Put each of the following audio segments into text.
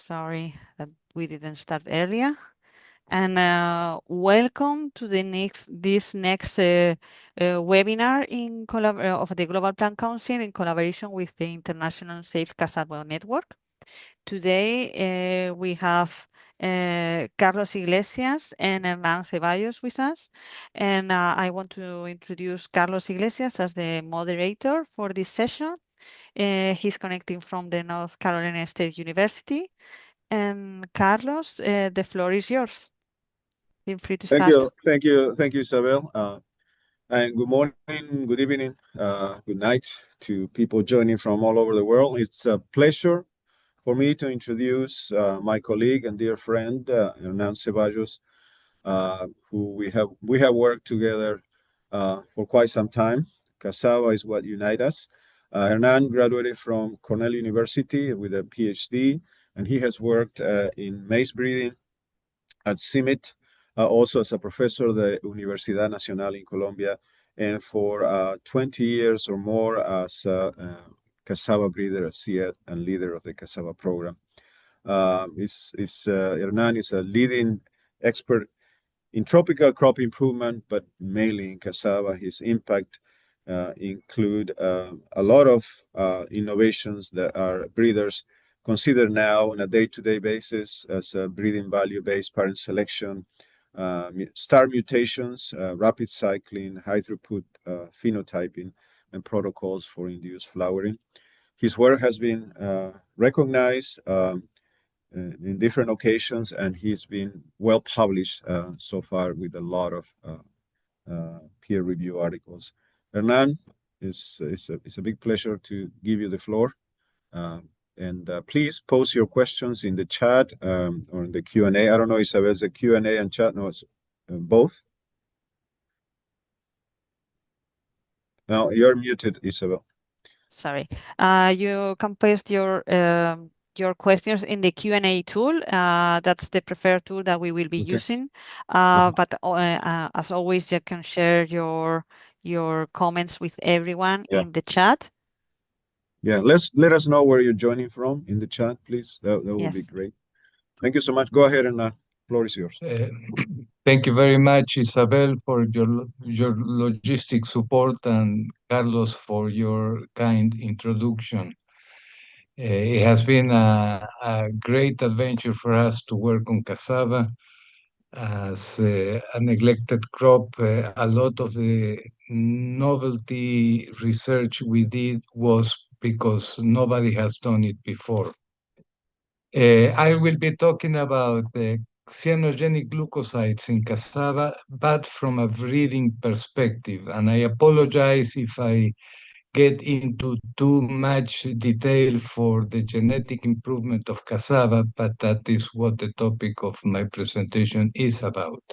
Sorry that we didn't start earlier. And welcome to this next webinar of the Global Plant Council in collaboration with the International Safe Cassava Network. Today we have Carlos Iglesias and Hernán Ceballos with us. And I want to introduce Carlos Iglesias as the moderator for this session. He's connecting from the North Carolina State University. And Carlos, the floor is yours. Feel free to start. Thank you, Isabel. And good morning, good evening, good night to people joining from all over the world. It's a pleasure for me to introduce my colleague and dear friend, Hernán Ceballos, who we have worked together for quite some time. Cassava is what unites us. Hernán graduated from Cornell University with a PhD, and he has worked in maize breeding at CIMIT, also as a professor at the Universidad Nacional in Colombia, and for 20 years or more as a cassava breeder at CIET and leader of the cassava program. Hernán is a leading expert in tropical crop improvement, but mainly in cassava. His impact include a lot of innovations that our breeders consider now on a day-to-day basis as breeding value-based parent selection, star mutations, rapid cycling, high throughput phenotyping, and protocols for induced flowering. His work has been recognized in different occasions, and he's been well published so far with a lot of peer review articles. Hernán, it's a big pleasure to give you the floor. And please post your questions in the chat or in the Q&A. I don't know, Isabel, is it Q&A and chat? No, it's both. Now you're muted, Isabel. Sorry. You can paste your questions in the Q&A tool. That's the preferred tool that we will be using. But as always, you can share your comments with everyone in the chat. Yeah, let us know where you're joining from in the chat, please. That would be great. Thank you so much. Go ahead, and the floor is yours. Thank you very much, Isabel, for your logistic support, and Carlos for your kind introduction. It has been a great adventure for us to work on cassava as a neglected crop. A lot of the novelty research we did was because nobody has done it before. I will be talking about the cyanogenic glucosides in cassava, but from a breeding perspective. And I apologize if I get into too much detail for the genetic improvement of cassava, but that is what the topic of my presentation is about.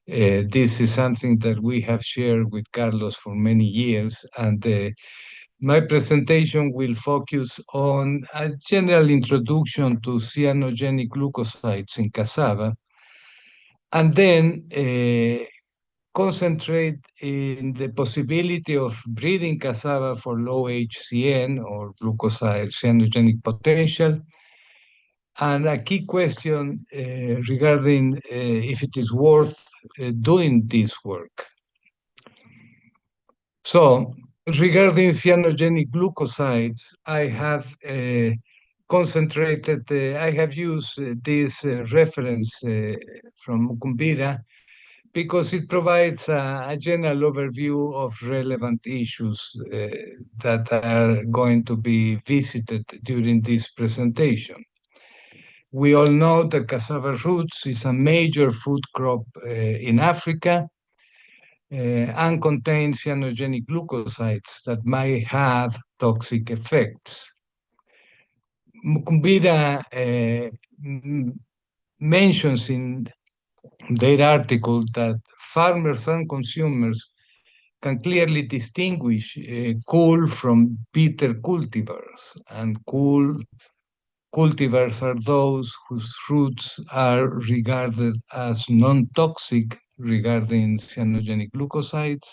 This is something that we have shared with Carlos for many years, and my presentation will focus on a general introduction to cyanogenic glucosides in cassava, and then concentrate in the possibility of breeding cassava for low HCN or glucoside cyanogenic potential, and a key question regarding if it is worth doing this work. So, regarding cyanogenic glucosides, I have I have used this reference from Mukumbira because it provides a general overview of relevant issues that are going to be visited during this presentation. We all know that cassava roots is a major food crop in Africa, and contains cyanogenic glucosides that might have toxic effects. Mukumbira mentions in their article that farmers and consumers can clearly distinguish cool from bitter cultivars, and cool cultivars are those whose roots are regarded as non-toxic regarding cyanogenic glucosides,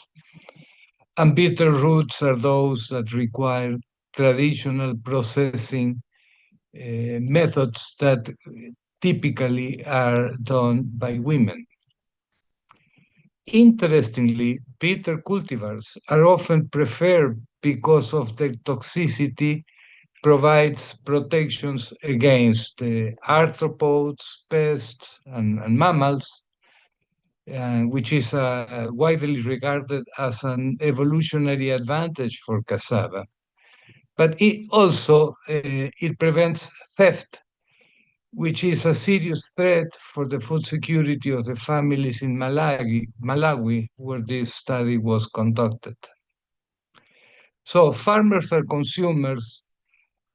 and bitter roots are those that require traditional processing methods that typically are done by women. Interestingly, bitter cultivars are often preferred because of their toxicity provides protections against arthropods, pests, and mammals, which is widely regarded as an evolutionary advantage for cassava. But it also it prevents theft, which is a serious threat for the food security of the families in Malawi, where this study was conducted. So farmers and consumers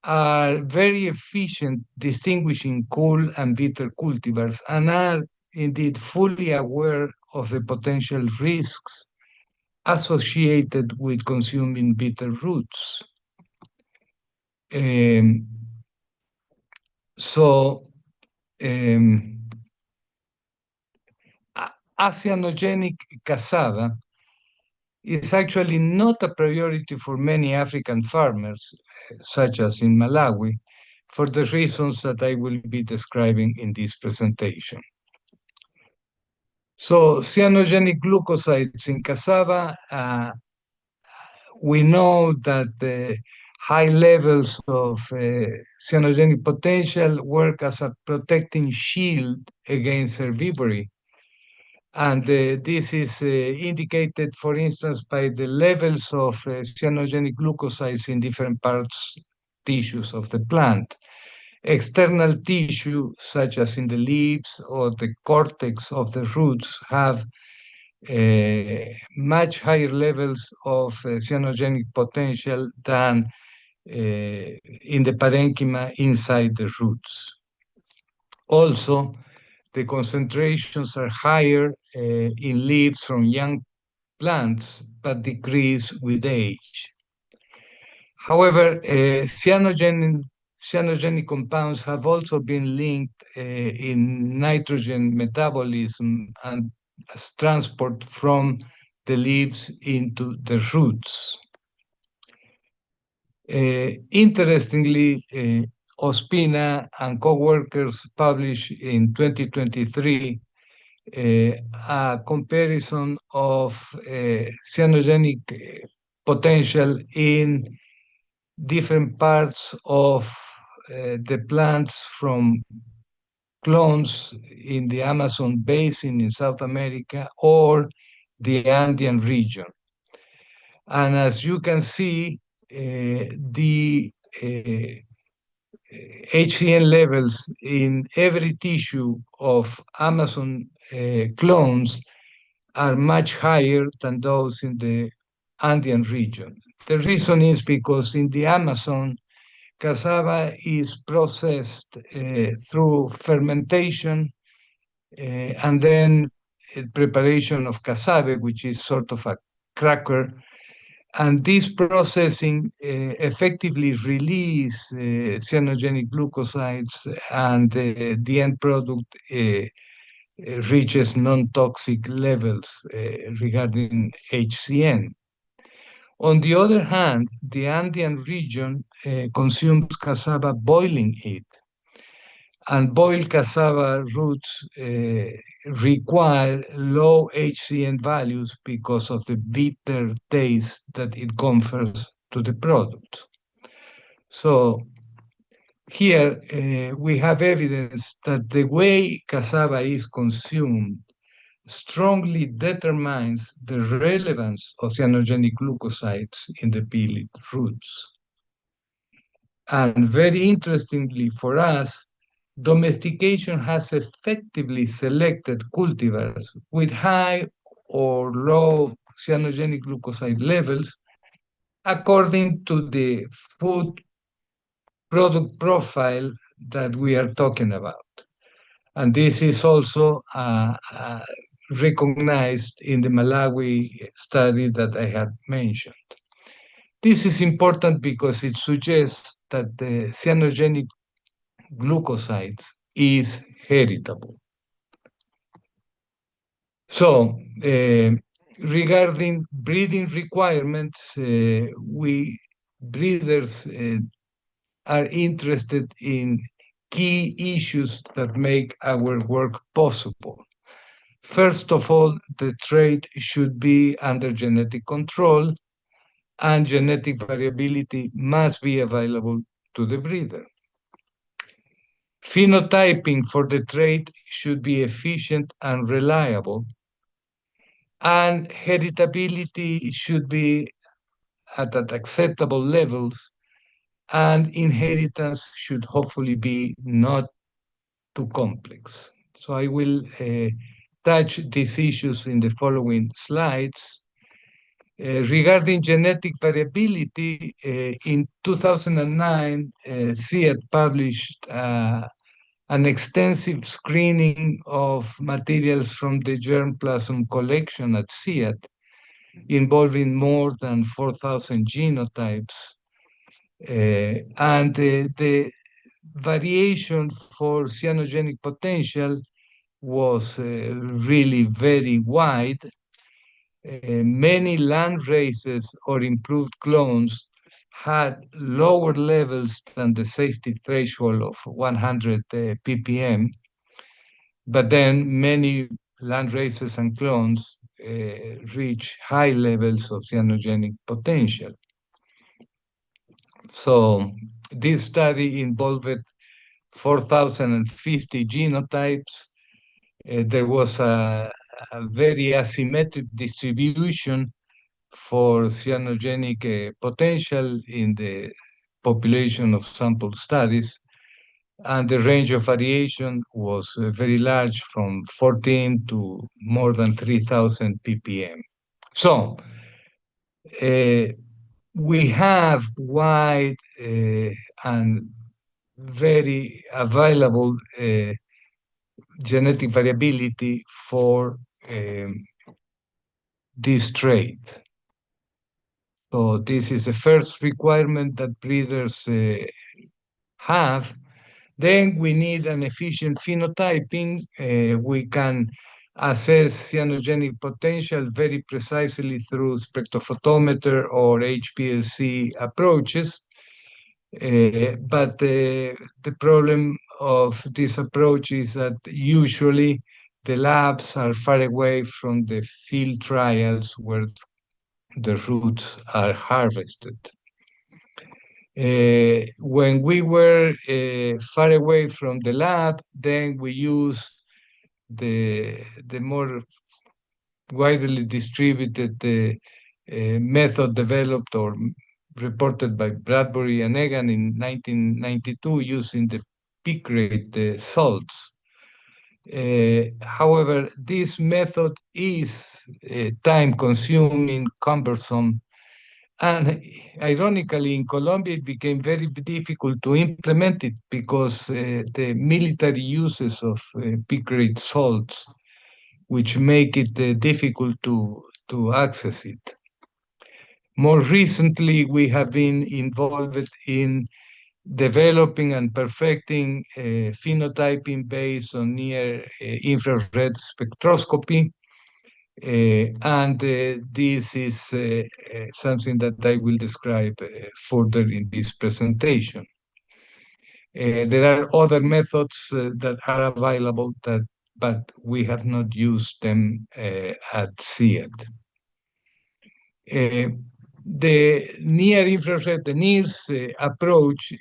are very efficient distinguishing cool and bitter cultivars and are indeed fully aware of the potential risks associated with consuming bitter roots. Um, so, Cyanogenic cassava is actually not a priority for many African farmers, such as in Malawi, for the reasons that I will be describing in this presentation. So, cyanogenic glucosides in cassava, we know that the high levels of cyanogenic potential work as a protecting shield against herbivory. And this is indicated, for instance, by the levels of cyanogenic glucosides in different parts, tissues of the plant. External tissue, such as in the leaves or the cortex of the roots, have much higher levels of cyanogenic potential than in the parenchyma inside the roots. Also, the concentrations are higher in leaves from young plants, but decrease with age. However, cyanogenic compounds have also been linked in nitrogen metabolism and as transport from the leaves into the roots. Interestingly, Ospina and co-workers published in 2023 a comparison of cyanogenic potential in different parts of the plants from clones in the Amazon basin in South America or the Andean region. And as you can see, the HCN levels in every tissue of Amazon clones are much higher than those in the Andean region. The reason is because in the Amazon, cassava is processed through fermentation and then preparation of cassave, which is sort of a cracker. And this processing effectively release cyanogenic glucosides, and the end product reaches non-toxic levels regarding HCN. On the other hand, the Andean region consumes cassava boiling it, and boiled cassava roots require low HCN values because of the bitter taste that it confers to the product. So here we have evidence that the way cassava is consumed strongly determines the relevance of cyanogenic glucosides in the peeled roots. And very interestingly for us, domestication has effectively selected cultivars with high or low cyanogenic glucoside levels according to the food product profile that we are talking about. And this is also recognized in the Malawi study that I had mentioned. This is important because it suggests that the cyanogenic glucosides is heritable. So, regarding breeding requirements, breeders are interested in key issues that make our work possible. First of all, the trait should be under genetic control, and genetic variability must be available to the breeder. Phenotyping for the trait should be efficient and reliable, and heritability should be at acceptable levels, and inheritance should hopefully be not too complex. So I will touch these issues in the following slides. Regarding genetic variability, in 2009, CIAT published an extensive screening of materials from the germplasm collection at CIAT, involving more than 4,000 genotypes. And the variation for cyanogenic potential was really very wide. Many land races or improved clones had lower levels than the safety threshold of 100 ppm, but then many land races and clones reach high levels of cyanogenic potential. So this study involved 4,050 genotypes. There was a very asymmetric distribution for cyanogenic potential in the population of sample studies, and the range of variation was very large, from 14 to more than 3,000 ppm. So we have wide and very available genetic variability for this trait. So this is the first requirement that breeders have. Then we need an efficient phenotyping. We can assess cyanogenic potential very precisely through spectrophotometer or HPLC approaches. But the problem of this approach is that usually the labs are far away from the field trials where the roots are harvested. When we were far away from the lab, then we used the more widely distributed method developed or reported by Bradbury and Egan in 1992 using the picrate salts. However, this method is time-consuming, cumbersome, and ironically, in Colombia, it became very difficult to implement it because the military uses of picrate salts, which make it difficult to access it. More recently, we have been involved in developing and perfecting phenotyping based on near-infrared spectroscopy. And this is something that I will describe further in this presentation. There are other methods that are available, but we have not used them at CIAT. The near-infrared, the NIRS approach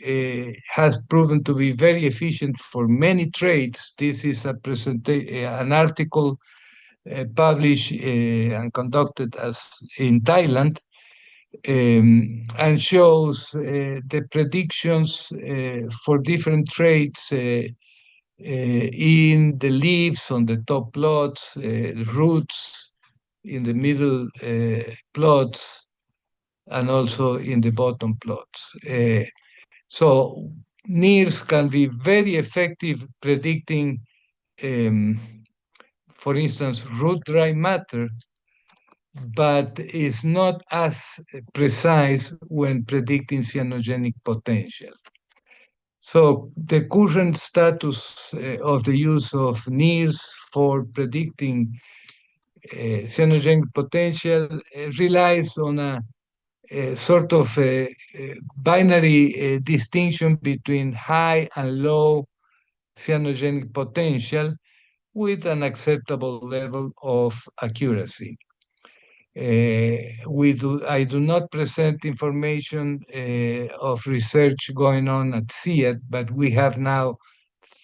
has proven to be very efficient for many traits. This is an article published and conducted in Thailand, and shows the predictions for different traits in the leaves on the top plots, roots in the middle plots, and also in the bottom plots. So NIRS can be very effective predicting, for instance, root dry matter, but is not as precise when predicting cyanogenic potential. So the current status of the use of NIRS for predicting cyanogenic potential relies on a sort of a binary distinction between high and low cyanogenic potential with an acceptable level of accuracy. I do not present information of research going on at CIAT, but we have now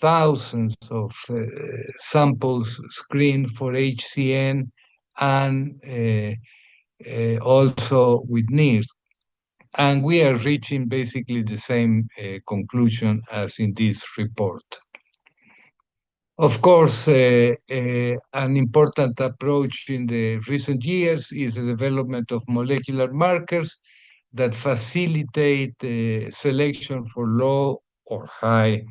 thousands of samples screened for HCN and also with NIRS. And we are reaching basically the same conclusion as in this report. Of course, an important approach in the recent years is the development of molecular markers that facilitate selection for low or high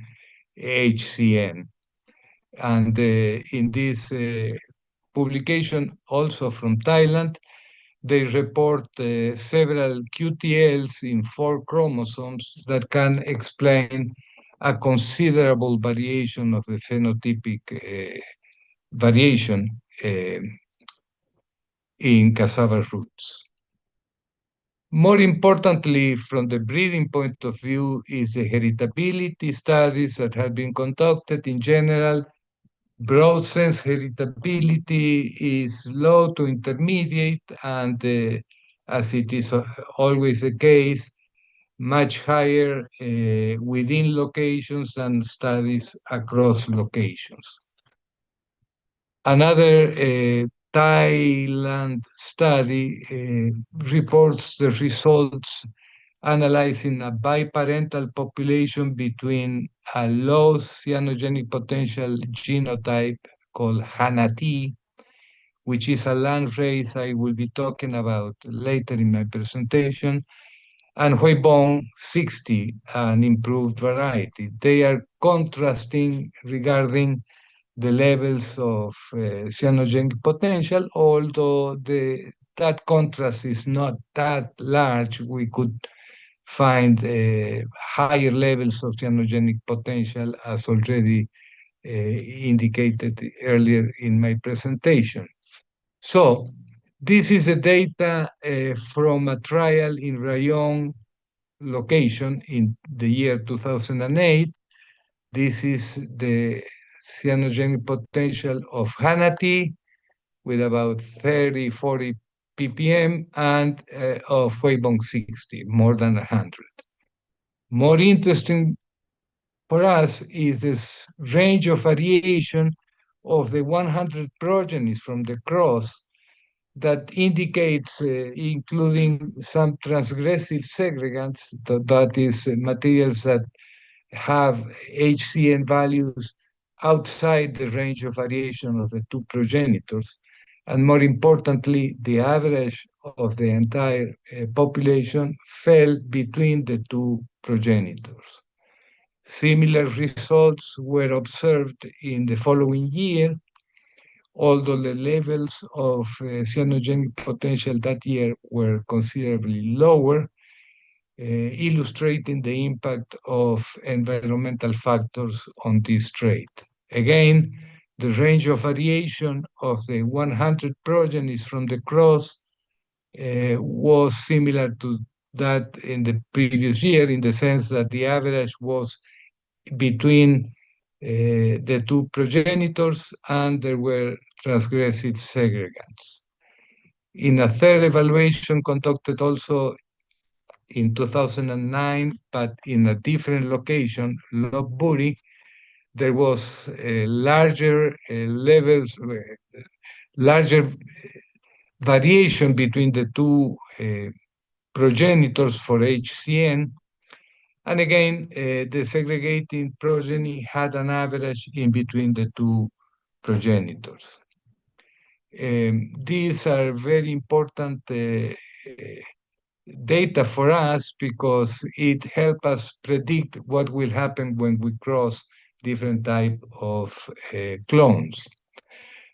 HCN. And in this publication, also from Thailand, they report several QTLs in 4 chromosomes that can explain a considerable variation of the phenotypic variation in cassava roots. More importantly, from the breeding point of view, is the heritability studies that have been conducted. In general, broad sense heritability is low to intermediate, and as it is always the case, much higher within locations and studies across locations. Another Thailand study reports the results analyzing a biparental population between a low cyanogenic potential genotype called Hanati, which is a landrace I will be talking about later in my presentation, and Huibong 60, an improved variety. They are contrasting regarding the levels of cyanogenic potential, although that contrast is not that large. We could find higher levels of cyanogenic potential, as already indicated earlier in my presentation. So this is the data from a trial in Rayong location in the year 2008. This is the cyanogenic potential of Hanati with about 30, 40 ppm and of Huibong 60, more than 100. More interesting for us is this range of variation of the 100 progenies from the cross that indicates, including some transgressive segregants, that is, materials that have HCN values outside the range of variation of the 2 progenitors. And more importantly, the average of the entire population fell between the 2 progenitors. Similar results were observed in the following year, although the levels of cyanogenic potential that year were considerably lower, illustrating the impact of environmental factors on this trait. Again, the range of variation of the 100 progenies from the cross was similar to that in the previous year, in the sense that the average was between the 2 progenitors, and there were transgressive segregants. In a third evaluation conducted also in 2009, but in a different location, Lopburi, there was larger levels, larger variation between the 2 progenitors for HCN. And again, the segregating progeny had an average in between the 2 progenitors. These are very important data for us because it helps us predict what will happen when we cross different type of clones.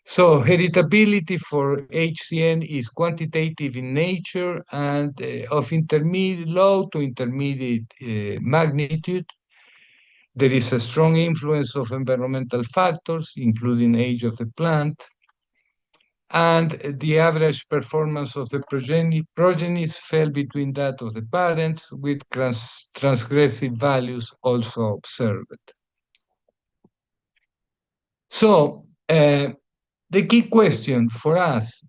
So heritability for HCN is quantitative in nature and of low to intermediate magnitude. There is a strong influence of environmental factors, including age of the plant. and the average performance of the progenies fell between that of the parents, with transgressive values also observed. So, the key question for us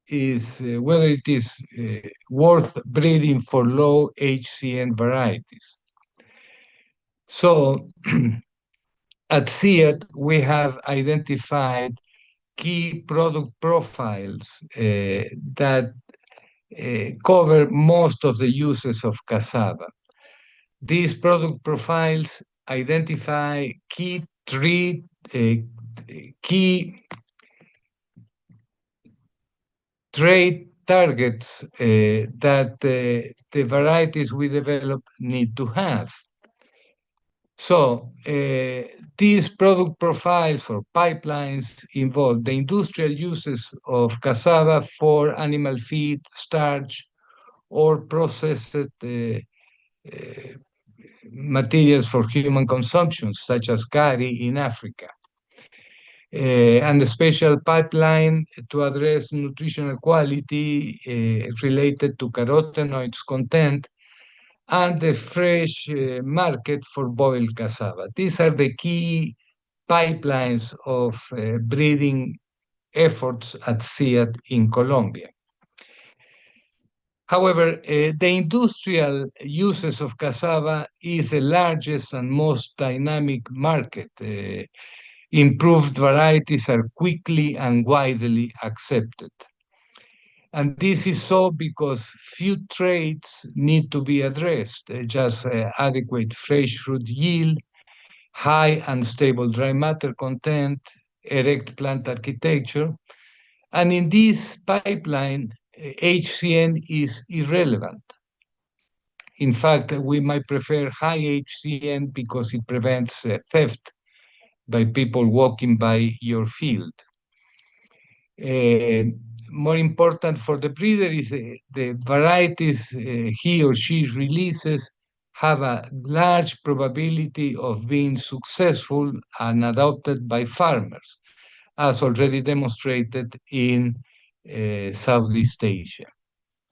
is whether it is worth breeding for low HCN varieties. So, at CIAT, we have identified key product profiles that cover most of the uses of cassava. These product profiles identify key trade targets that the varieties we develop need to have. So these product profiles or pipelines involve the industrial uses of cassava for animal feed, starch, or processed materials for human consumption, such as curry in Africa. And a special pipeline to address nutritional quality related to carotenoids content and the fresh market for boiled cassava. These are the key pipelines of breeding efforts at CIAT in Colombia. However, the industrial uses of cassava is the largest and most dynamic market. Improved varieties are quickly and widely accepted. And this is so because few traits need to be addressed, just adequate fresh fruit yield, high and stable dry matter content, erect plant architecture. And in this pipeline, HCN is irrelevant. In fact, we might prefer high HCN because it prevents theft by people walking by your field. More important for the breeder is the varieties he or she releases have a large probability of being successful and adopted by farmers, as already demonstrated in Southeast Asia.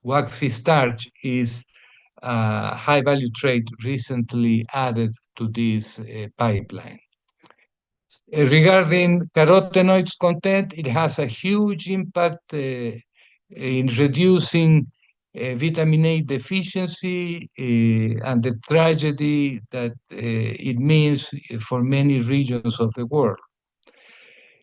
Waxy starch is a high-value trait recently added to this pipeline. Regarding carotenoids content, it has a huge impact in reducing vitamin A deficiency and the tragedy that it means for many regions of the world.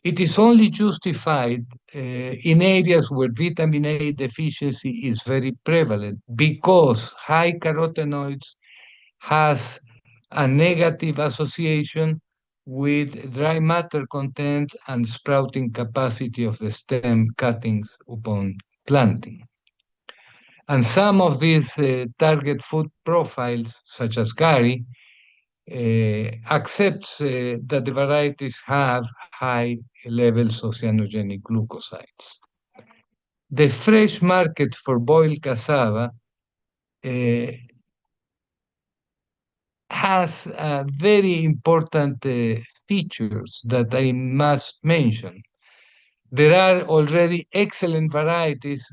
It is only justified in areas where vitamin A deficiency is very prevalent because high carotenoids has a negative association with dry matter content and sprouting capacity of the stem cuttings upon planting. And some of these target food profiles, such as curry, accepts that the varieties have high levels of cyanogenic glucosides. The fresh market for boiled cassava has very important features that I must mention. There are already excellent varieties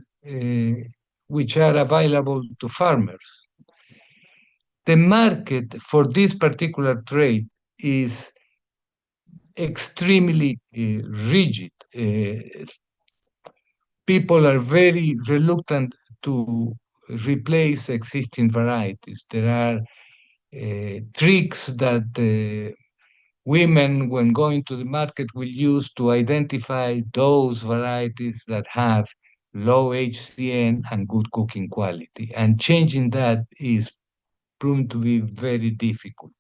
which are available to farmers. The market for this particular trait is extremely rigid. People are very reluctant to replace existing varieties. There are tricks that women, when going to the market, will use to identify those varieties that have low HCN and good cooking quality. And changing that is proven to be very difficult.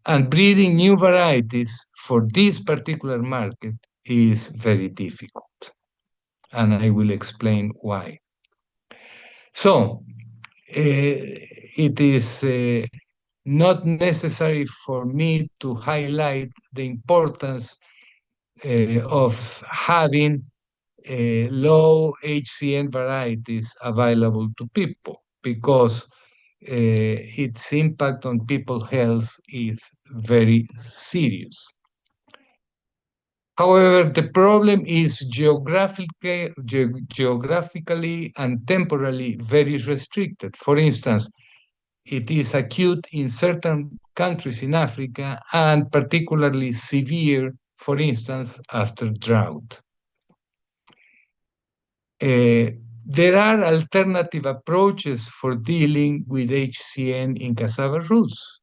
And breeding new varieties for this particular market is very difficult. And I will explain why. So, it is not necessary for me to highlight the importance of having low HCN varieties available to people because its impact on people's health is very serious. However, the problem is geographically and temporally very restricted. For instance, it is acute in certain countries in Africa and particularly severe, for instance, after drought. There are alternative approaches for dealing with HCN in cassava roots.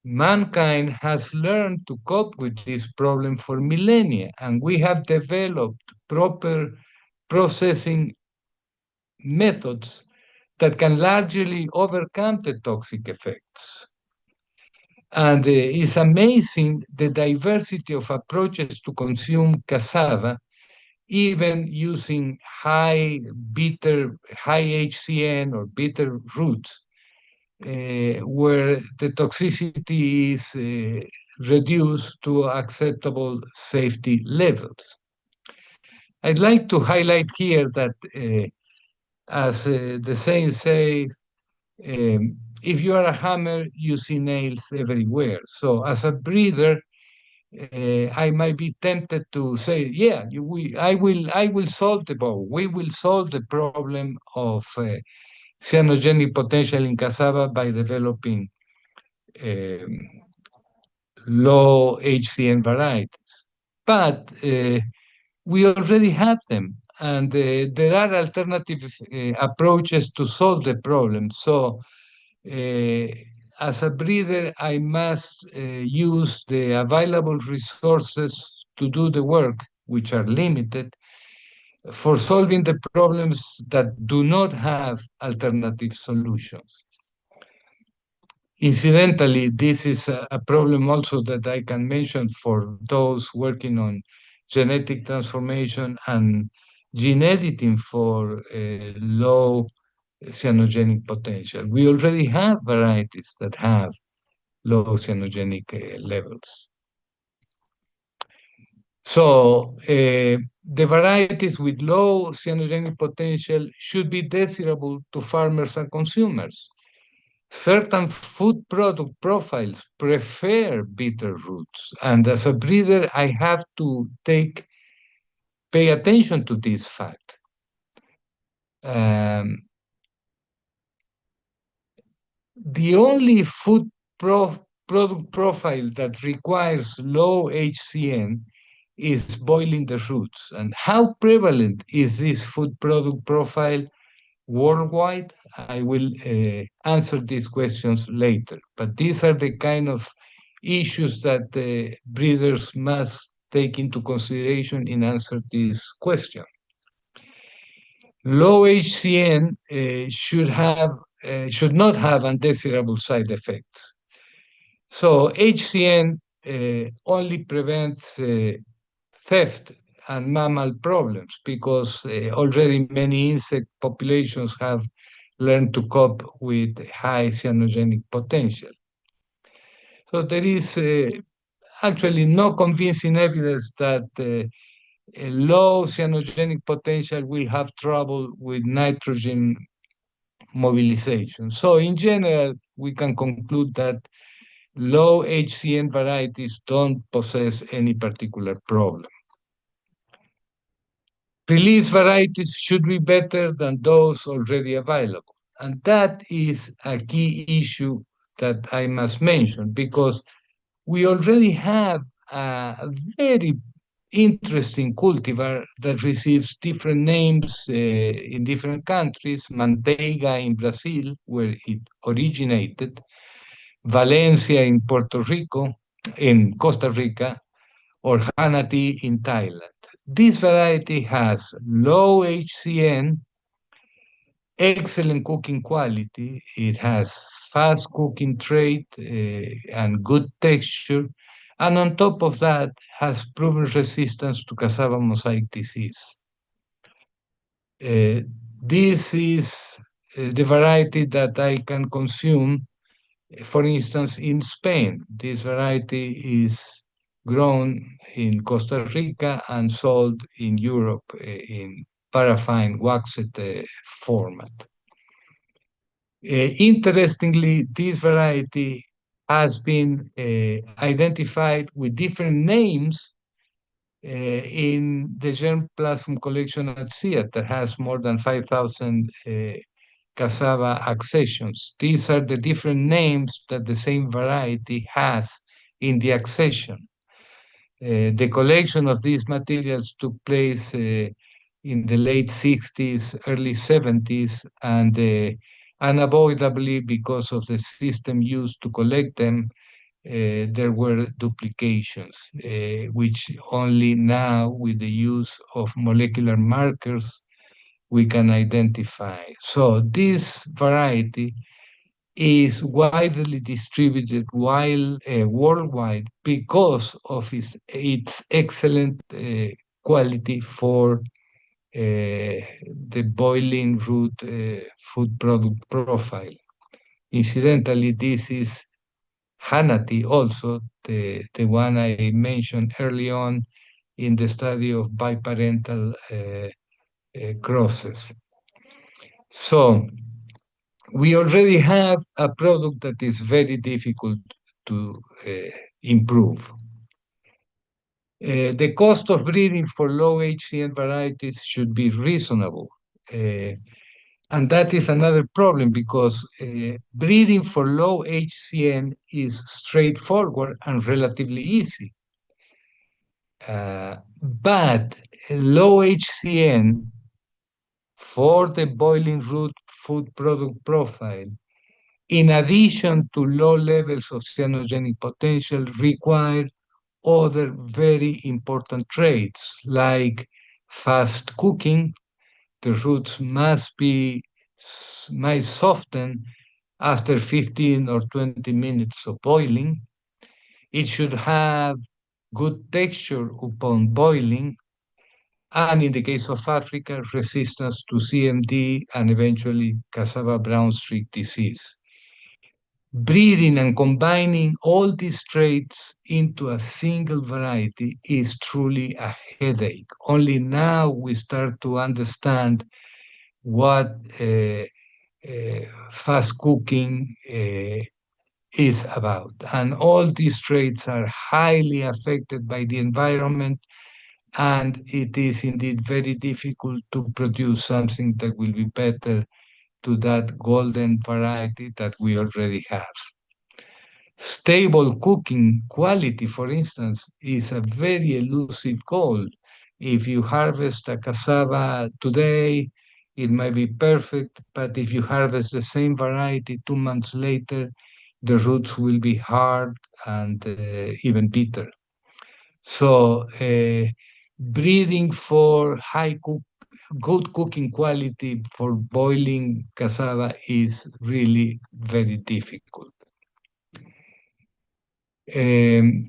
Mankind has learned to cope with this problem for millennia, and we have developed proper processing methods that can largely overcome the toxic effects. And it's amazing the diversity of approaches to consume cassava, even using high HCN or bitter roots, where the toxicity is reduced to acceptable safety levels. I'd like to highlight here that, as the saying says, if you are a hammer, you see nails everywhere. So as a breeder, I might be tempted to say, yeah, I will solve the problem. We will solve the problem of cyanogenic potential in cassava by developing um, low HCN varieties. But we already have them, and there are alternative approaches to solve the problem. So as a breeder, I must use the available resources to do the work, which are limited, for solving the problems that do not have alternative solutions. Incidentally, this is a problem also that I can mention for those working on genetic transformation and gene editing for low cyanogenic potential. We already have varieties that have low cyanogenic levels. So the varieties with low cyanogenic potential should be desirable to farmers and consumers. Certain food product profiles prefer bitter roots, and as a breeder, I have to pay attention to this fact. The only food product profile that requires low HCN is boiling the roots. And how prevalent is this food product profile worldwide? I will answer these questions later. But these are the kind of issues that the breeders must take into consideration in answer this question. Low HCN should not have undesirable side effects. So HCN only prevents theft and mammal problems because already many insect populations have learned to cope with high cyanogenic potential. So there is actually no convincing evidence that a low cyanogenic potential will have trouble with nitrogen mobilization. So in general, we can conclude that low HCN varieties don't possess any particular problem. Release varieties should be better than those already available. And that is a key issue that I must mention because we already have a very interesting cultivar that receives different names in different countries. Manteiga in Brazil, where it originated, Valencia in Puerto Rico, in Costa Rica, or Hana tea in Thailand. This variety has low HCN, excellent cooking quality. It has fast cooking trait and good texture. And on top of that, has proven resistance to cassava mosaic disease. This is the variety that I can consume. For instance, in Spain, this variety is grown in Costa Rica and sold in Europe in paraffin waxed format. Interestingly, this variety has been identified with different names in the germplasm collection at SIAT that has more than 5,000 cassava accessions. These are the different names that the same variety has in the accession. The collection of these materials took place in the late 60s, early 70s, and unavoidably, because of the system used to collect them, there were duplications, which only now, with the use of molecular markers, we can identify. So this variety is widely distributed worldwide because of its excellent quality for the boiling root food product profile. Incidentally, this is Hanati also, the one I mentioned early on in the study of biparental crosses. So we already have a product that is very difficult to improve. The cost of breeding for low HCN varieties should be reasonable. And that is another problem because breeding for low HCN is straightforward and relatively easy. But low HCN for the boiling root food product profile, in addition to low levels of cyanogenic potential, require other very important traits like fast cooking. The roots might soften after 15 or 20 minutes of boiling. It should have good texture upon boiling, and in the case of Africa, resistance to CMD and eventually cassava brown streak disease. Breeding and combining all these traits into a single variety is truly a headache. Only now we start to understand what fast cooking is about. And all these traits are highly affected by the environment, and it is indeed very difficult to produce something that will be better to that golden variety that we already have. Stable cooking quality, for instance, is a very elusive goal. If you harvest a cassava today, it might be perfect, but if you harvest the same variety 2 months later, the roots will be hard and even bitter. So, breeding for good cooking quality for boiling cassava is really very difficult.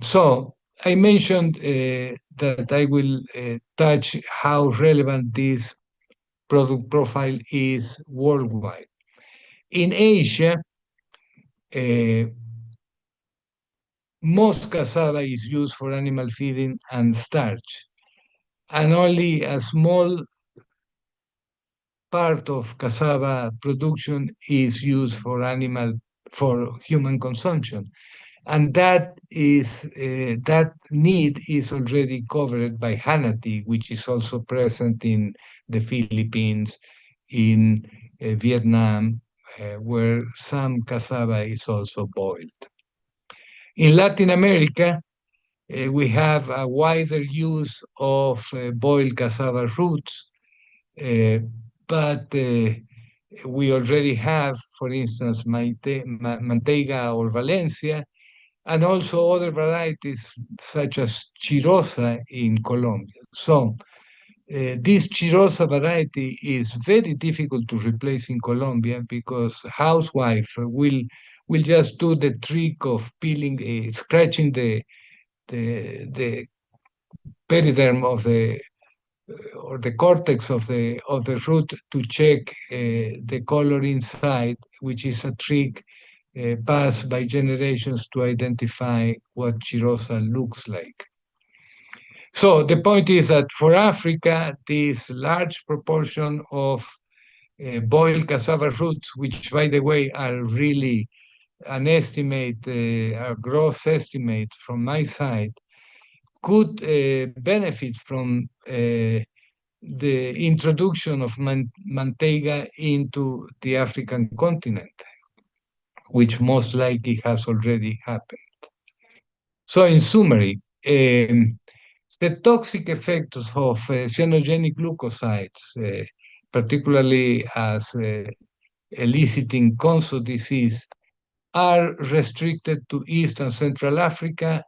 So I mentioned that I will touch how relevant this product profile is worldwide. In Asia, uh, most cassava is used for animal feeding and starch, and only a small part of cassava production is used for human consumption. And that need is already covered by Hanati, which is also present in the Philippines, in Vietnam, where some cassava is also boiled. In Latin America, we have a wider use of boiled cassava roots, uh, but we already have, for instance, Manteiga or Valencia, and also other varieties such as Chirosa in Colombia. So this Chirosa variety is very difficult to replace in Colombia because housewife will just do the trick of peeling, scratching the periderm of the or the cortex of the root to check the color inside, which is a trick passed by generations to identify what Chirosa looks like. So the point is that for Africa, this large proportion of boiled cassava roots, which by the way are really an estimate, a gross estimate from my side, could benefit from the introduction of manteiga into the African continent, which most likely has already happened. So, in summary, the toxic effects of cyanogenic glucosides, particularly as eliciting Conso disease, are restricted to East and Central Africa,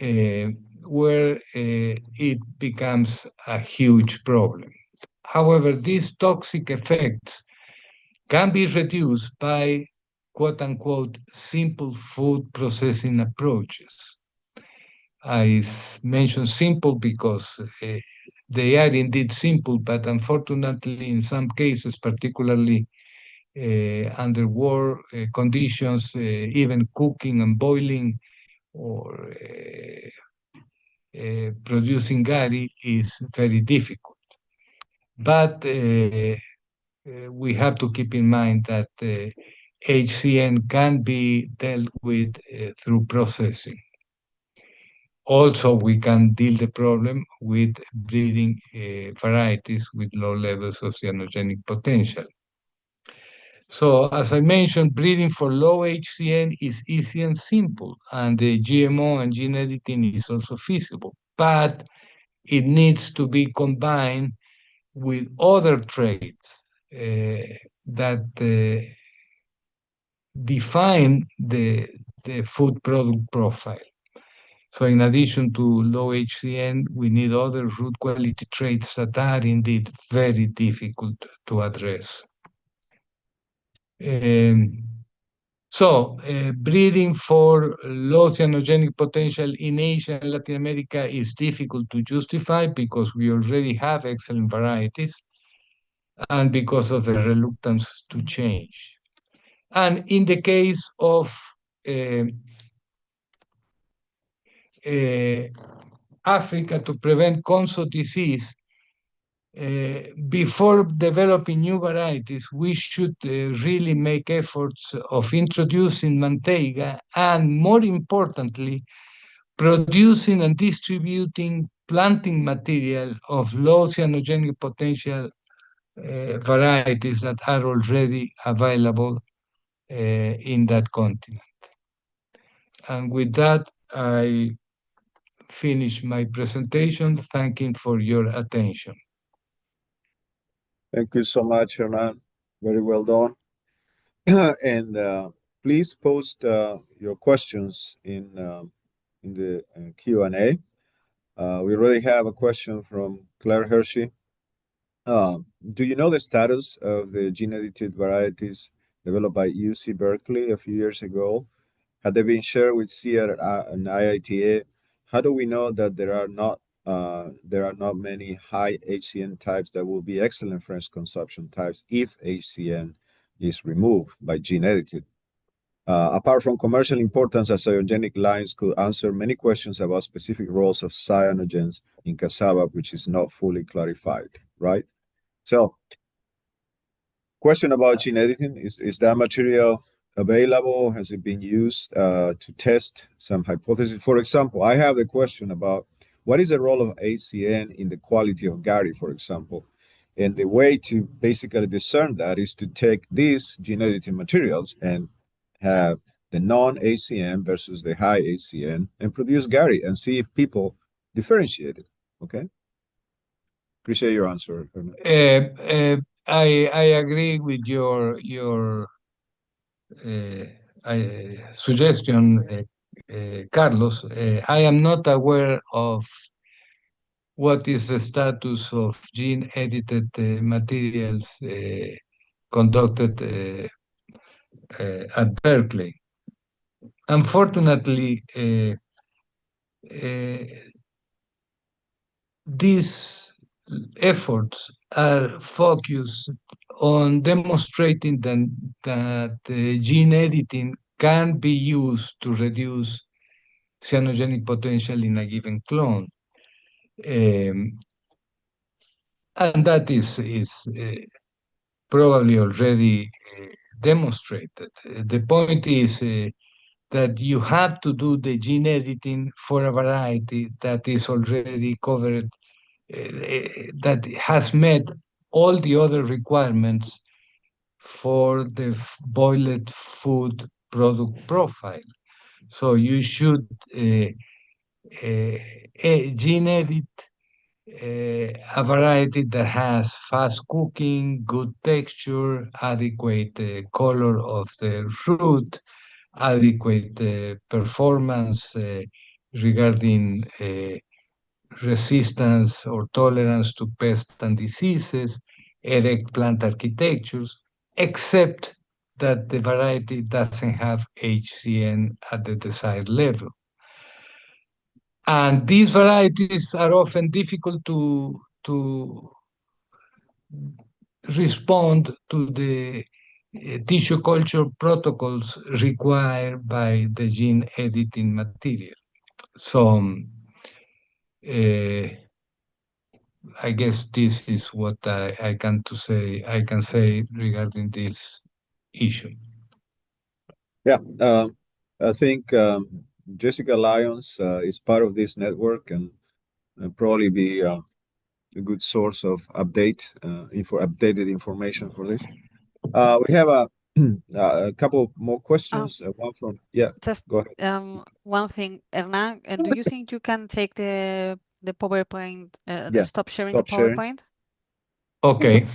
uh, where it becomes a huge problem. However, these toxic effects can be reduced by quote unquote simple food processing approaches. I mention simple because they are indeed simple, but unfortunately, in some cases, particularly under war conditions, even cooking and boiling or producing gari is very difficult. But we have to keep in mind that HCN can be dealt with through processing. Also, we can deal the problem with breeding varieties with low levels of cyanogenic potential. So, as I mentioned, breeding for low HCN is easy and simple, and the GMO and gene editing is also feasible, but it needs to be combined with other traits that define the food product profile. So in addition to low HCN, we need other root quality traits that are indeed very difficult to address. Breeding for low cyanogenic potential in Asia and Latin America is difficult to justify because we already have excellent varieties and because of the reluctance to change. And in the case of Africa, to prevent Conso disease, before developing new varieties, we should really make efforts of introducing manteiga and, more importantly, producing and distributing planting material of low cyanogenic potential varieties that are already available in that continent. And with that, I finish my presentation, thanking for your attention. Thank you so much, Hernan. Very well done. And please post your questions in the Q&A. We already have a question from Claire Hershey. Do you know the status of the gene-edited varieties developed by UC Berkeley a few years ago? Had they been shared with CIAR and IITA? How do we know that there are not many high HCN types that will be excellent fresh consumption types if HCN is removed by gene editing? Apart from commercial importance, as cyanogenic lines could answer many questions about specific roles of cyanogens in cassava, which is not fully clarified, right? So, question about gene editing, is that material available? Has it been used to test some hypotheses? For example, I have the question about what is the role of HCN in the quality of gari, for example? And the way to basically discern that is to take these gene editing materials and have the non-HCN versus the high HCN and produce gari and see if people differentiate it, okay? Appreciate your answer. I agree with your suggestion, Carlos. I am not aware of what is the status of gene-edited materials conducted at Berkeley. Unfortunately, these efforts are focused on demonstrating that gene editing can be used to reduce cyanogenic potential in a given clone. And that is probably already demonstrated. The point is that you have to do the gene editing for a variety that is already covered, that has met all the other requirements for the boiled food product profile. So you should gene edit a variety that has fast cooking, good texture, adequate color of the fruit, adequate performance regarding resistance or tolerance to pests and diseases, erect plant architectures, except that the variety doesn't have HCN at the desired level. And these varieties are often difficult to respond to the tissue culture protocols required by the gene editing material. So I guess this is what I can say regarding this issue. Yeah, I think Jessica Lyons is part of this network and probably be a good source of updated information for this. We have a couple more questions. One from Just go ahead. one thing, Hernan, do you think you can take the PowerPoint, Yeah, stop sharing the stop sharing. PowerPoint? Okay.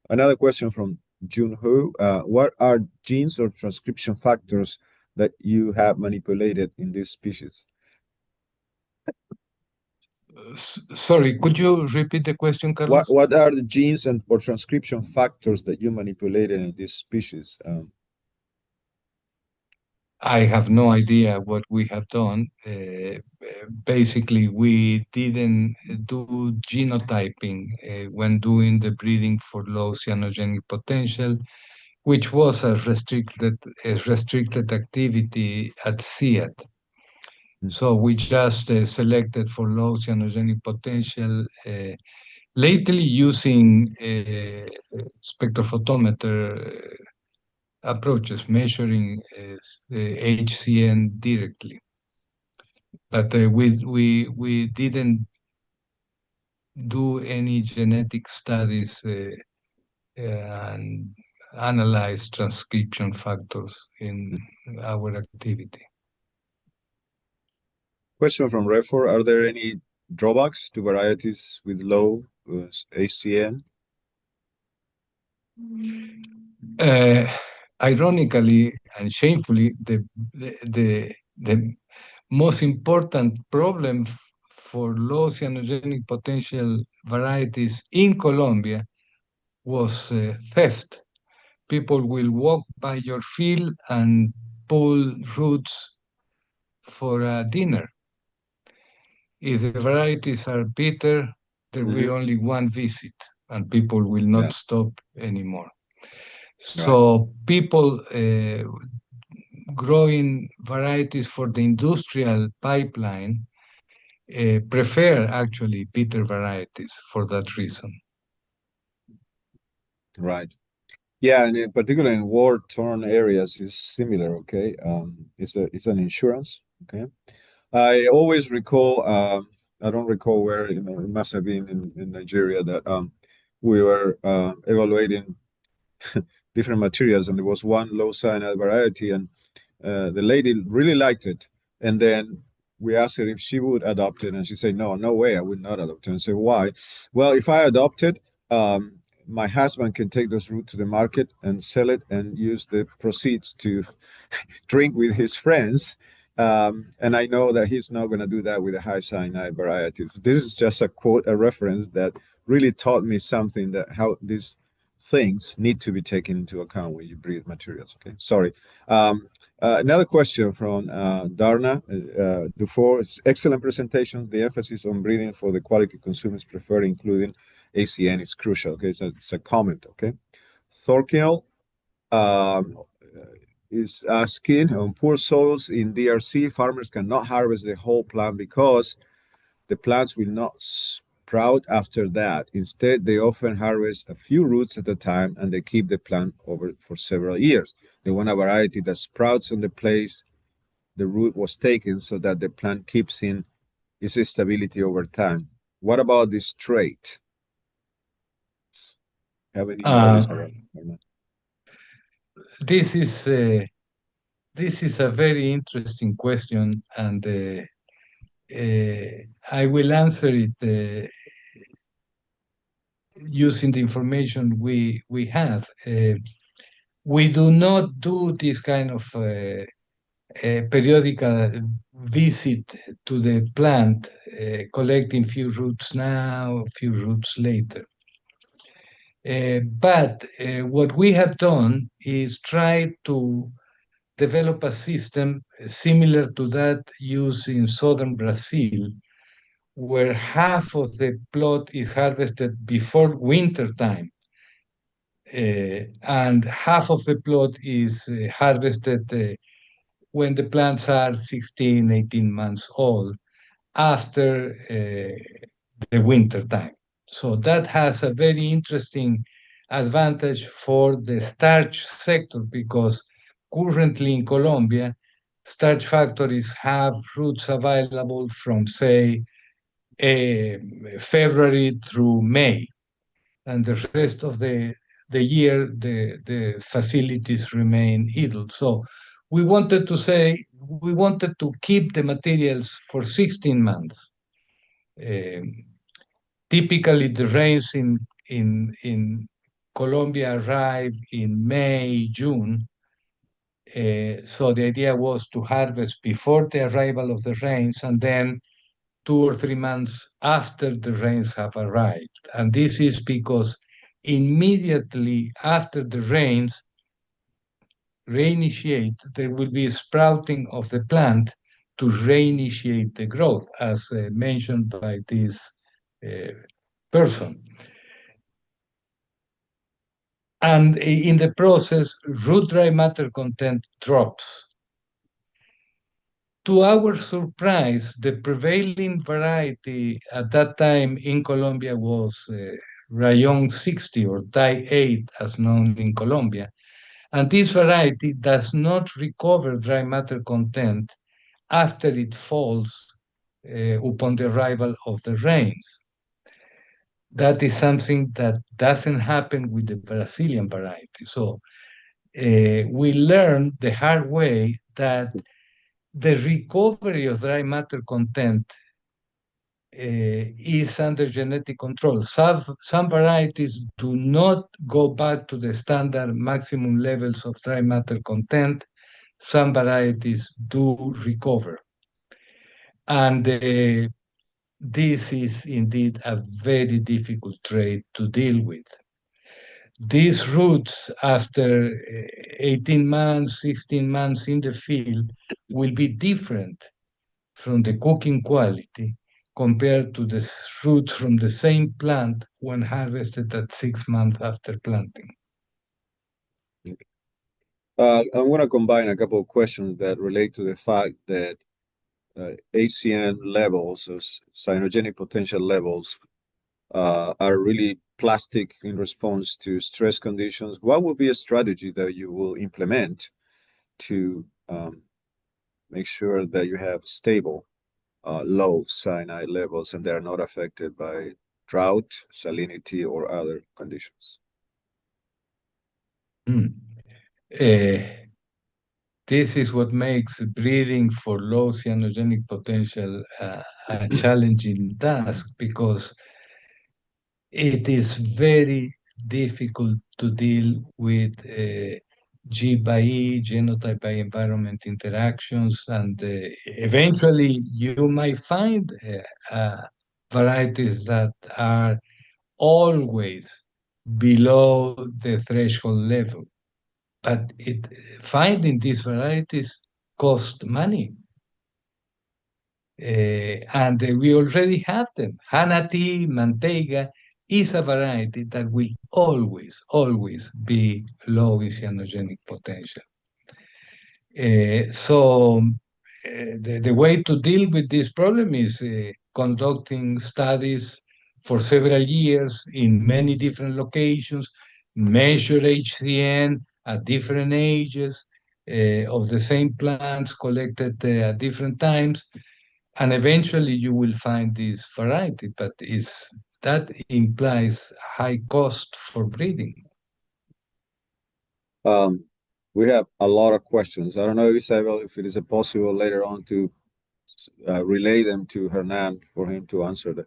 Another question from Jun Hu. What are genes or transcription factors that you have manipulated in this species? Sorry, could you repeat the question, Carlos? What are the genes or transcription factors that you manipulated in this species? I have no idea what we have done. Basically, we didn't do genotyping when doing the breeding for low cyanogenic potential, which was a restricted activity at CIAT. So we just selected for low cyanogenic potential, lately using spectrophotometer approaches, measuring HCN directly. But we didn't do any genetic studies and analyze transcription factors in our activity. Question from Refor. Are there any drawbacks to varieties with low HCN? Ironically and shamefully, the most important problem for low cyanogenic potential varieties in Colombia was theft. People will walk by your field and pull roots for a dinner. If the varieties are bitter, there will only one visit and people will not stop anymore. So people growing varieties for the industrial pipeline prefer actually bitter varieties for that reason. Right. Yeah, and in particular in war-torn areas is similar. Okay, it's an insurance. Okay, I always recall. I don't recall where. It must have been in Nigeria that we were evaluating different materials, and there was one low cyanide variety, and the lady really liked it. And then we asked her if she would adopt it, and she said, "No, no way, I would not adopt it." And I said, "Why?" Well, if I adopt it, my husband can take those roots to the market and sell it and use the proceeds to drink with his friends. And I know that he's not going to do that with the high cyanide varieties. This is just a quote, a reference that really taught me something, that how these things need to be taken into account when you breed materials. Okay, sorry. Another question from Darna Dufour. It's excellent presentations. The emphasis on breeding for the quality consumers prefer, including ACN, is crucial. Okay, so it's a comment. Okay, Thorkiel is asking, on poor soils in DRC, farmers cannot harvest the whole plant because the plants will not sprout after that. Instead, they often harvest a few roots at a time and they keep the plant over for several years. They want a variety that sprouts on the place the root was taken so that the plant keeps in its stability over time. What about this trait? Have any knowledge Uh, about it or not? this is a very interesting question, and I will answer it using the information we have. We do not do this kind of periodical visit to the plant, collecting few roots now, few roots later. But what we have done is try to develop a system similar to that used in southern Brazil, where half of the plot is harvested before winter time, and half of the plot is harvested when the plants are 16, 18 months old after the winter time. So that has a very interesting advantage for the starch sector, because currently in Colombia, starch factories have roots available from, say, February through May, and the rest of the year, the facilities remain idle. So we wanted to keep the materials for 16 months. Um, Typically, the rains in Colombia arrive in May, June. So the idea was to harvest before the arrival of the rains, and then 2 or 3 months after the rains have arrived. And this is because immediately after the rains reinitiate, there will be sprouting of the plant to reinitiate the growth, as mentioned by this uh, person. And in the process, root dry matter content drops. To our surprise, the prevailing variety at that time in Colombia was Rayon 60, or Type 8, as known in Colombia. And this variety does not recover dry matter content after it falls upon the arrival of the rains. That is something that doesn't happen with the Brazilian variety. So we learned the hard way that the recovery of dry matter content is under genetic control. Some varieties do not go back to the standard maximum levels of dry matter content. Some varieties do recover. And this is indeed a very difficult trait to deal with. These roots, after 18 months, 16 months in the field, will be different from the cooking quality compared to the roots from the same plant when harvested at 6 months after planting. I'm going to combine a couple of questions that relate to the fact that ACN levels, or cyanogenic potential levels, are really plastic in response to stress conditions. What would be a strategy that you will implement to make sure that you have stable, low cyanide levels and they are not affected by drought, salinity, or other conditions? Mm. This is what makes breeding for low cyanogenic potential a challenging task, because it is very difficult to deal with G by E, genotype by environment interactions, and eventually you might find varieties that are always below the threshold level. But finding these varieties cost money. And we already have them. Hanati Manteiga is a variety that will always be low in cyanogenic potential. So the way to deal with this problem is conducting studies for several years in many different locations, measure HCN at different ages of the same plants collected at different times, and eventually you will find this variety, but that implies high cost for breeding. We have a lot of questions. I don't know, Isabel, if it is possible later on to relay them to Hernan for him to answer them.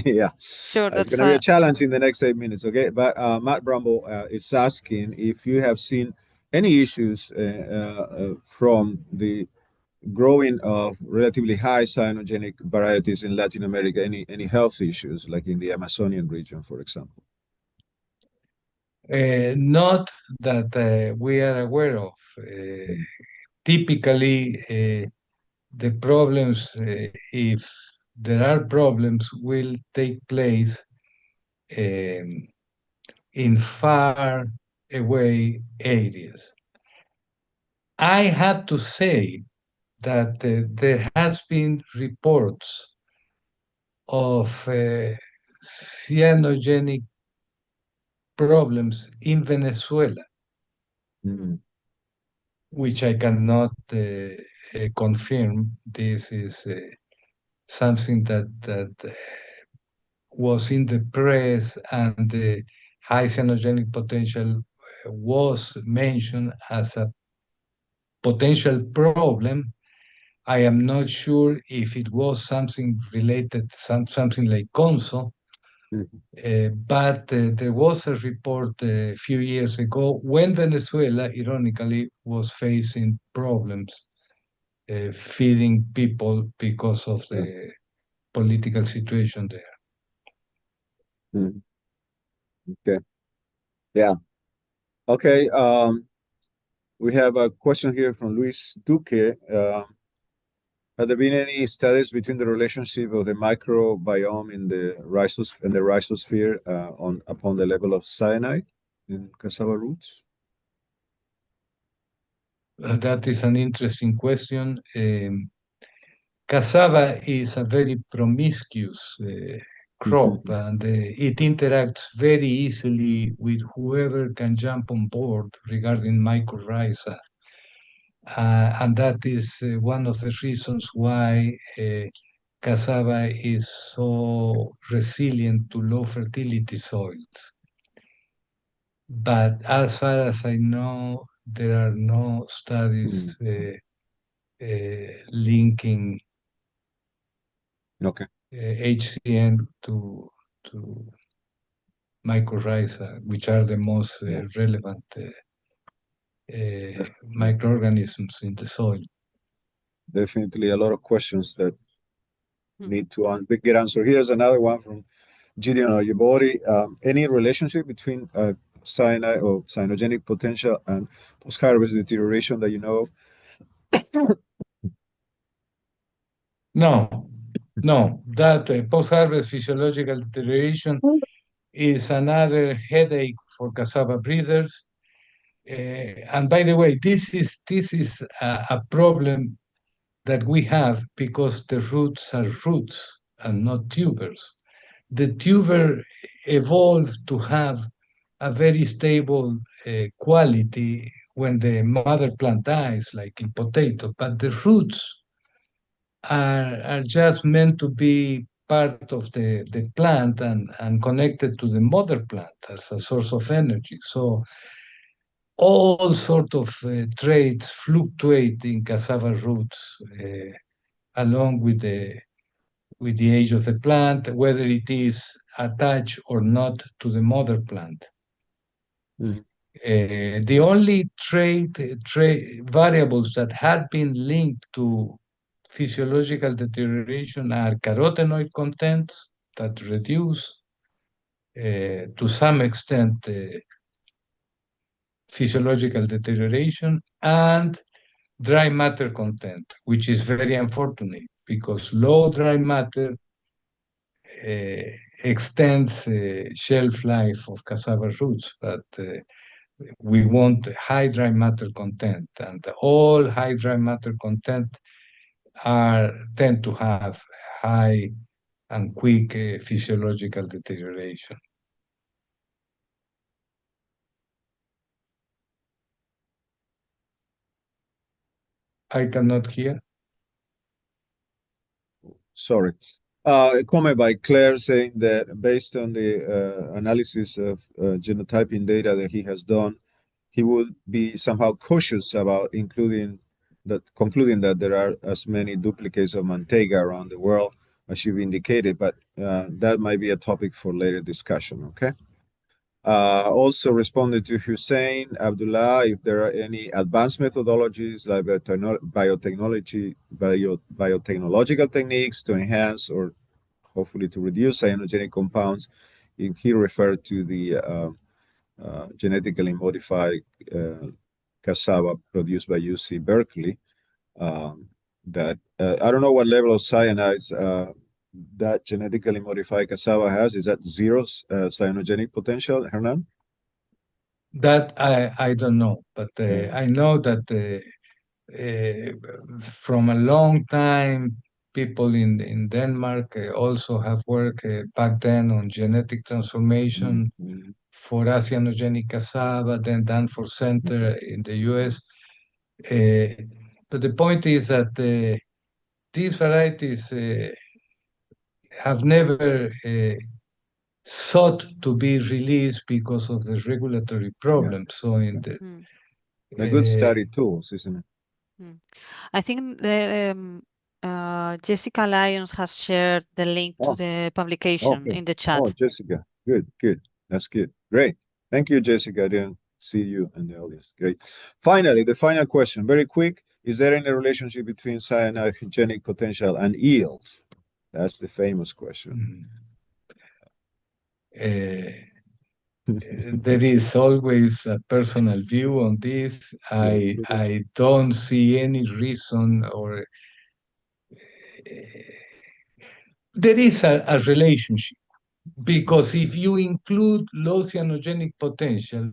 Yeah, Sure, it's that's going to be a challenge in the next 8 minutes, okay? But Matt Bramble is asking if you have seen any issues from the growing of relatively high cyanogenic varieties in Latin America, any health issues like in the Amazonian region, for example? Not that we are aware of. Typically, the problems, if there are problems, will take place in far away areas. I have to say that there has been reports of cyanogenic problems in Venezuela, which I cannot confirm. This is something that was in the press, and the high cyanogenic potential was mentioned as a potential problem. I am not sure if it was something related, something like Conso, but there was a report a few years ago when Venezuela, ironically, was facing problems feeding people because of the political situation there. Okay. Yeah. Okay. We have a question here from Luis Duque. Have there been any studies between the relationship of the microbiome in the rhizosphere upon the level of cyanide in cassava roots? That is an interesting question. Cassava is a very promiscuous crop, and it interacts very easily with whoever can jump on board regarding mycorrhiza. And that is one of the reasons why cassava is so resilient to low fertility soils. But as far as I know, there are no studies linking HCN to mycorrhiza, which are the most relevant microorganisms in the soil. Definitely a lot of questions that need to get answered. Here's another one from Gideon Oyebori. Any relationship between cyanide or cyanogenic potential and post-harvest deterioration that you know of? No, that post-harvest physiological deterioration is another headache for cassava breeders. And by the way, this is a problem that we have because the roots are roots and not tubers. The tuber evolved to have a very stable quality when the mother plant dies, like in potato, but the roots are just meant to be part of the plant and connected to the mother plant as a source of energy. So all sort of traits fluctuate in cassava roots along with the age of the plant, whether it is attached or not to the mother plant. The only trait variables that had been linked to physiological deterioration are carotenoid contents that reduce to some extent physiological deterioration, and dry matter content, which is very unfortunate because low dry matter extends shelf life of cassava roots, but we want high dry matter content, and all high dry matter content tend to have high and quick physiological deterioration. I cannot hear. Sorry. A comment by Claire saying that based on the analysis of genotyping data that he has done, he would be somehow cautious about concluding that there are as many duplicates of Manteiga around the world as you've indicated, but that might be a topic for later discussion, okay? Also responded to Hussein Abdullah if there are any advanced methodologies like biotechnological techniques to enhance or hopefully to reduce cyanogenic compounds. He referred to the genetically modified cassava produced by UC Berkeley. That I don't know what level of cyanides that genetically modified cassava has. Is that zero cyanogenic potential, Hernan? That I don't know, but I know that from a long time, people in Denmark also have worked back then on genetic transformation for acyanogenic cassava, then Danforth Center in the US. But the point is that these varieties have never sought to be released because of the regulatory problems. So in the a good study tools, isn't it? I think Jessica Lyons has shared the link to the publication Okay. in the chat. Oh, Jessica. Good. That's good. Great. Thank you, Jessica. I didn't see you in the audience. Great. Finally, the final question, very quick. Is there any relationship between cyanogenic potential and yield? That's the famous question. There is always a personal view on this. I don't see any reason or there is a relationship because if you include low cyanogenic potential,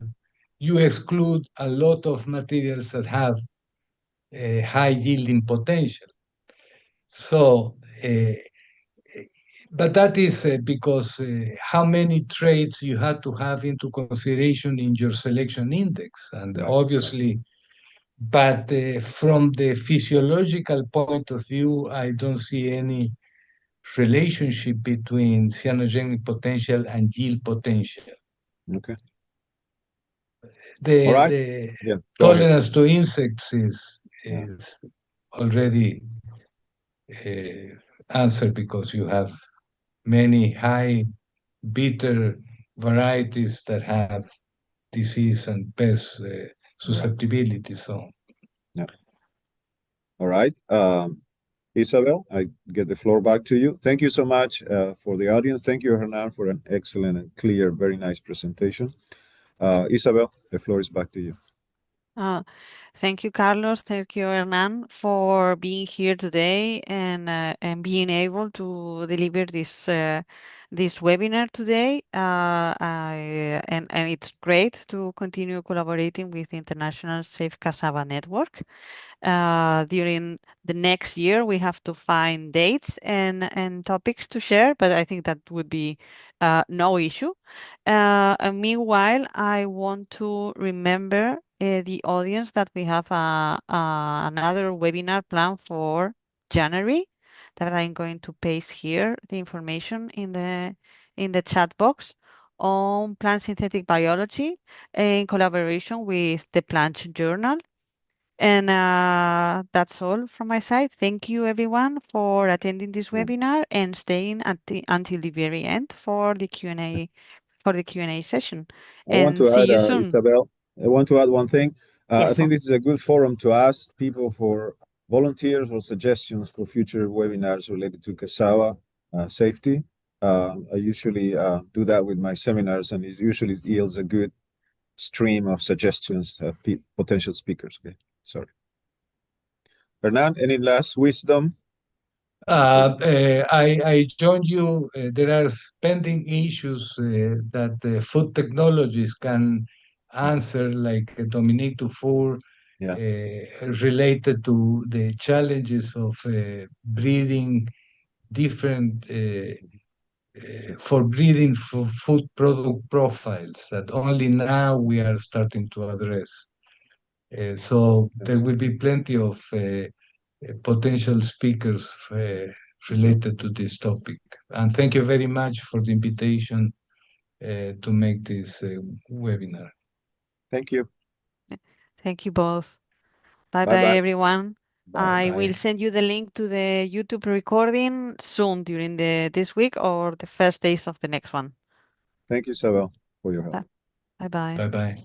you exclude a lot of materials that have high yielding potential. So, but that is because how many traits you had to have into consideration in your selection index. And obviously, but from the physiological point of view, I don't see any relationship between cyanogenic potential and yield potential. Okay. The tolerance to insects is already answered because you have many high bitter varieties that have disease and pest susceptibility. So, yeah. All right. Isabel, I get the floor back to you. Thank you so much for the audience. Thank you, Hernan, for an excellent and clear, very nice presentation. Isabel, the floor is back to you. Thank you, Carlos. Thank you, Hernan, for being here today and being able to deliver this webinar today. And it's great to continue collaborating with International Safe Cassava Network. During the next year, we have to find dates and topics to share, but I think that would be no issue. And meanwhile, I want to remember the audience that we have another webinar planned for January that I'm going to paste here the information in the chat box on plant synthetic biology in collaboration with the Plant Journal. And that's all from my side. Thank you, everyone, for attending this webinar and staying until the very end for the Q&A session. And see you soon. Isabel, I want to add one thing. Yes, I think this is a good forum to ask people for volunteers or suggestions for future webinars related to cassava safety. I usually do that with my seminars, and it usually yields a good stream of suggestions of potential speakers. Okay, sorry. Hernan, any last wisdom? I join you. There are pending issues that food technologies can answer, like Dominique Dufour, related to the challenges of breeding different for breeding food product profiles that only now we are starting to address. So there will be plenty of potential speakers related to this topic. And thank you very much for the invitation to make this webinar. Thank you. Thank you both. Bye Bye bye, bye. everyone. I will Bye. send you the link to the YouTube recording soon during this week or the first days of the next one. Thank you, Isabel, for your help. Bye bye. Bye bye.